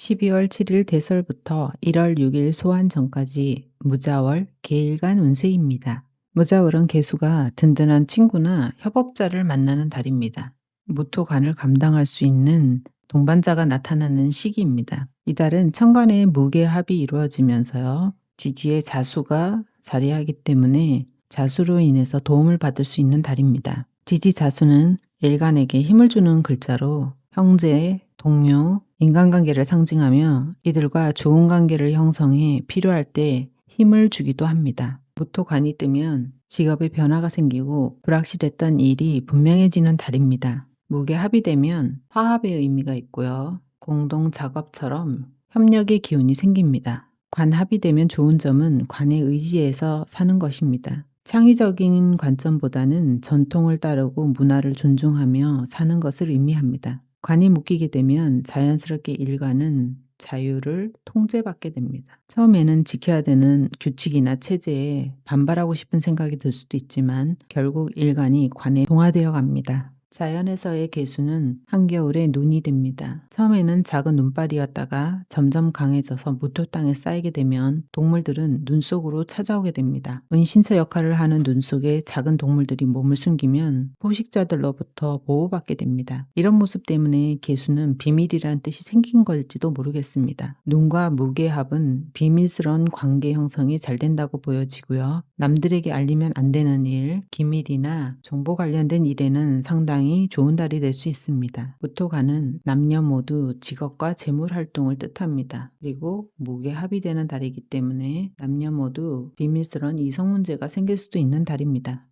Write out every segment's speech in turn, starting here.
12월 7일 대설부터 1월 6일 소환 전까지 무자월 개일간 운세입니다. 무자월은 개수가 든든한 친구나 협업자를 만나는 달입니다. 무토간을 감당할 수 있는 동반자가 나타나는 시기입니다. 이 달은 천간에 무게합이 이루어지면서요. 지지의 자수가 자리하기 때문에 자수로 인해서 도움을 받을 수 있는 달입니다. 지지 자수는 일간에게 힘을 주는 글자로 형제, 동료, 인간관계를 상징하며 이들과 좋은 관계를 형성해 필요할 때 힘을 주기도 합니다. 무토간이 뜨면 직업에 변화가 생기고 불확실했던 일이 분명해지는 달입니다. 무게합이 되면 화합의 의미가 있고요. 공동 작업처럼 협력의 기운이 생깁니다. 관합이 되면 좋은 점은 관에 의지해서 사는 것입니다. 창의적인 관점보다는 전통을 따르고 문화를 존중하며 사는 것을 의미합니다. 관이 묶이게 되면 자연스럽게 일간은 자유를 통제받게 됩니다. 처음에는 지켜야 되는 규칙이나 체제에 반발하고 싶은 생각이 들 수도 있지만 결국 일간이 관에 동화되어 갑니다. 자연에서의 개수는 한겨울에 눈이 됩니다. 처음에는 작은 눈발이었다가 점점 강해져서 무토 땅에 쌓이게 되면 동물들은 눈 속으로 찾아오게 됩니다. 은신처 역할을 하는 눈 속에 작은 동물들이 몸을 숨기면 포식자들로부터 보호받게 됩니다. 이런 모습 때문에 개수는 비밀이라는 뜻이 생긴 걸지도 모르겠습니다. 눈과 무게합은 비밀스러운 관계 형성이 잘 된다고 보여지고요. 남들에게 알리면 안 되는 일, 기밀이나 정보 관련된 일에는 상당히 좋은 달이 될 수 있습니다. 무토간은 남녀 모두 직업과 재물 활동을 뜻합니다. 그리고 무게합이 되는 달이기 때문에 남녀 모두 비밀스러운 이성 문제가 생길 수도 있는 달입니다.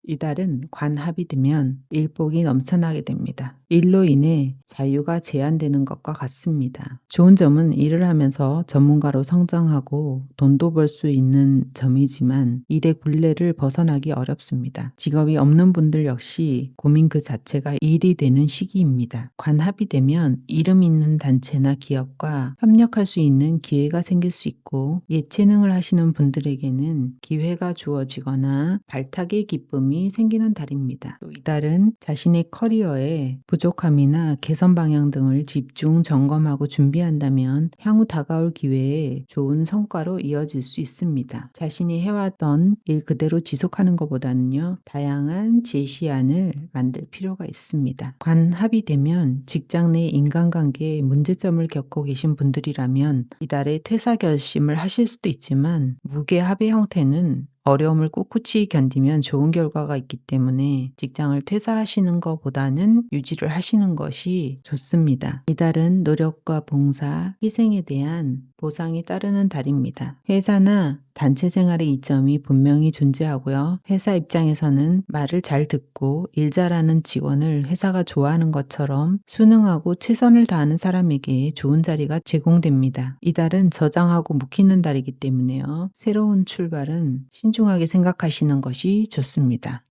이 달은 관합이 되면 일복이 넘쳐나게 됩니다. 일로 인해 자유가 제한되는 것과 같습니다. 좋은 점은 일을 하면서 전문가로 성장하고 돈도 벌 수 있는 점이지만 일의 굴레를 벗어나기 어렵습니다. 직업이 없는 분들 역시 고민 그 자체가 일이 되는 시기입니다. 관합이 되면 이름 있는 단체나 기업과 협력할 수 있는 기회가 생길 수 있고 예체능을 하시는 분들에게는 기회가 주어지거나 발탁의 기쁨이 생기는 달입니다. 또 이 달은 자신의 커리어에 부족함이나 개선 방향 등을 집중 점검하고 준비한다면 향후 다가올 기회에 좋은 성과로 이어질 수 있습니다. 자신이 해왔던 일 그대로 지속하는 것보다는요. 다양한 제시안을 만들 필요가 있습니다. 관합이 되면 직장 내 인간관계에 문제점을 겪고 계신 분들이라면 이달에 퇴사 결심을 하실 수도 있지만 무게합의 형태는 어려움을 꿋꿋이 견디면 좋은 결과가 있기 때문에 직장을 퇴사하시는 것보다는 유지를 하시는 것이 좋습니다. 이달은 노력과 봉사, 희생에 대한 보상이 따르는 달입니다. 회사나 단체 생활의 이점이 분명히 존재하고요. 회사 입장에서는 말을 잘 듣고 일 잘하는 직원을 회사가 좋아하는 것처럼 순응하고 최선을 다하는 사람에게 좋은 자리가 제공됩니다. 이달은 저장하고 묵히는 달이기 때문에요. 새로운 출발은 신중하게 생각하시는 것이 좋습니다.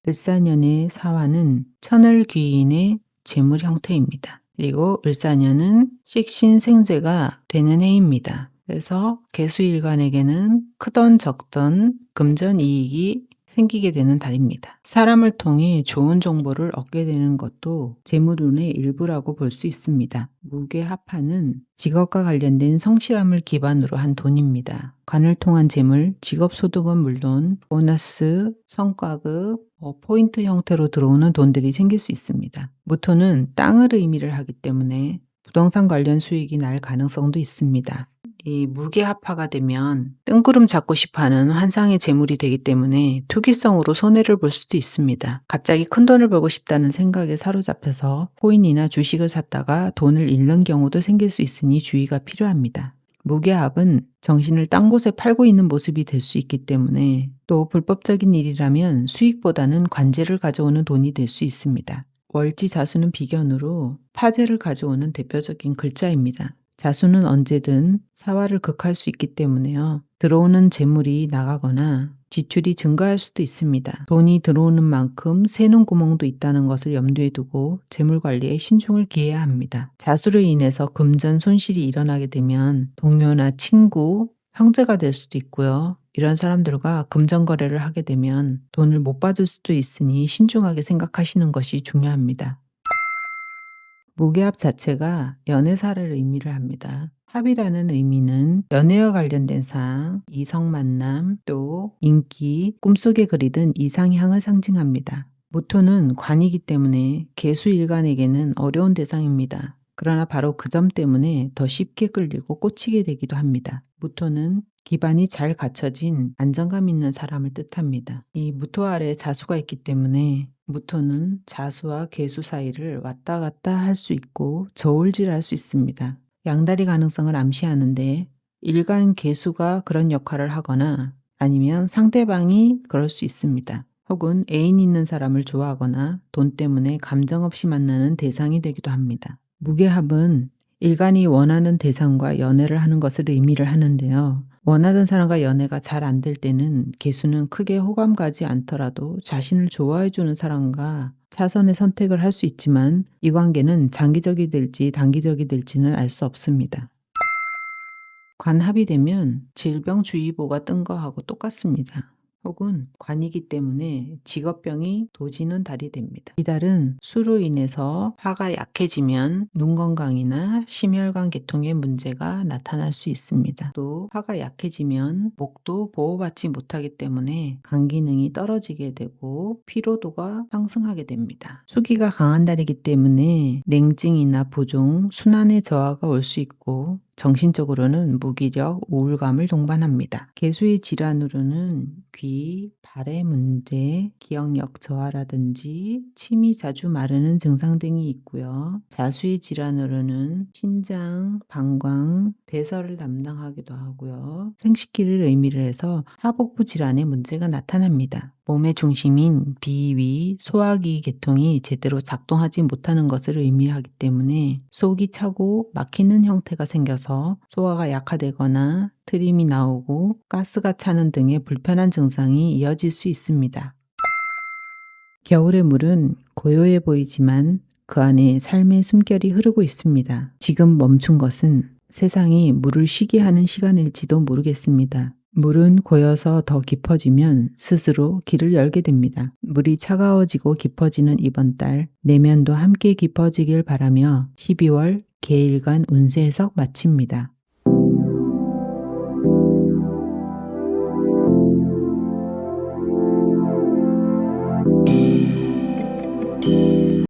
을사년의 사화는 천을귀인의 재물 형태입니다. 그리고 을사년은 식신생재가 되는 해입니다. 그래서 개수일간에게는 크던 적던 금전 이익이 생기게 되는 달입니다. 사람을 통해 좋은 정보를 얻게 되는 것도 재물운의 일부라고 볼 수 있습니다. 무게합하는 직업과 관련된 성실함을 기반으로 한 돈입니다. 관을 통한 재물, 직업소득은 물론 보너스, 성과급, 포인트 형태로 들어오는 돈들이 생길 수 있습니다. 무토는 땅을 의미를 하기 때문에 부동산 관련 수익이 날 가능성도 있습니다. 이 무게합화가 되면 뜬구름 잡고 싶어하는 환상의 재물이 되기 때문에 투기성으로 손해를 볼 수도 있습니다. 갑자기 큰 돈을 벌고 싶다는 생각에 사로잡혀서 코인이나 주식을 샀다가 돈을 잃는 경우도 생길 수 있으니 주의가 필요합니다. 무게합은 정신을 딴 곳에 팔고 있는 모습이 될 수 있기 때문에 또 불법적인 일이라면 수익보다는 관제를 가져오는 돈이 될 수 있습니다. 월지자수는 비견으로 파재를 가져오는 대표적인 글자입니다. 자수는 언제든 사화를 극할 수 있기 때문에요. 들어오는 재물이 나가거나 지출이 증가할 수도 있습니다. 돈이 들어오는 만큼 새는 구멍도 있다는 것을 염두에 두고 재물 관리에 신중을 기해야 합니다. 자수로 인해서 금전 손실이 일어나게 되면 동료나 친구, 형제가 될 수도 있고요. 이런 사람들과 금전 거래를 하게 되면 돈을 못 받을 수도 있으니 신중하게 생각하시는 것이 중요합니다. 무게합 자체가 연애사를 의미를 합니다. 합이라는 의미는 연애와 관련된 사항, 이성 만남, 또 인기, 꿈속에 그리던 이상향을 상징합니다. 무토는 관이기 때문에 개수일간에게는 어려운 대상입니다. 그러나 바로 그 점 때문에 더 쉽게 끌리고 꽂히게 되기도 합니다. 무토는 기반이 잘 갖춰진 안정감 있는 사람을 뜻합니다. 이 무토 아래에 자수가 있기 때문에 무토는 자수와 개수 사이를 왔다 갔다 할 수 있고 저울질할 수 있습니다. 양다리 가능성을 암시하는데 일간 개수가 그런 역할을 하거나 아니면 상대방이 그럴 수 있습니다. 혹은 애인 있는 사람을 좋아하거나 돈 때문에 감정 없이 만나는 대상이 되기도 합니다. 무게합은 일간이 원하는 대상과 연애를 하는 것을 의미를 하는데요. 원하던 사람과 연애가 잘 안 될 때는 개수는 크게 호감 가지 않더라도 자신을 좋아해주는 사람과 차선의 선택을 할 수 있지만 이 관계는 장기적이 될지 단기적이 될지는 알 수 없습니다. 관합이 되면 질병주의보가 뜬 거하고 똑같습니다. 혹은 관이기 때문에 직업병이 도지는 달이 됩니다. 이 달은 수로 인해서 화가 약해지면 눈 건강이나 심혈관 계통의 문제가 나타날 수 있습니다. 또 화가 약해지면 목도 보호받지 못하기 때문에 간 기능이 떨어지게 되고 피로도가 상승하게 됩니다. 수기가 강한 달이기 때문에 냉증이나 부종, 순환의 저하가 올 수 있고 정신적으로는 무기력, 우울감을 동반합니다. 개수의 질환으로는 귀, 발의 문제, 기억력 저하라든지 침이 자주 마르는 증상 등이 있고요. 자수의 질환으로는 신장, 방광, 배설을 담당하기도 하고요. 생식기를 의미를 해서 하복부 질환의 문제가 나타납니다. 몸의 중심인 비위, 소화기 계통이 제대로 작동하지 못하는 것을 의미하기 때문에 속이 차고 막히는 형태가 생겨서 소화가 약화되거나 트림이 나오고 가스가 차는 등의 불편한 증상이 이어질 수 있습니다. 겨울의 물은 고요해 보이지만 그 안에 삶의 숨결이 흐르고 있습니다. 지금 멈춘 것은 세상이 물을 쉬게 하는 시간일지도 모르겠습니다. 물은 고여서 더 깊어지면 스스로 길을 열게 됩니다. 물이 차가워지고 깊어지는 이번 달, 내면도 함께 깊어지길 바라며 12월 개일간 운세 해석 마칩니다.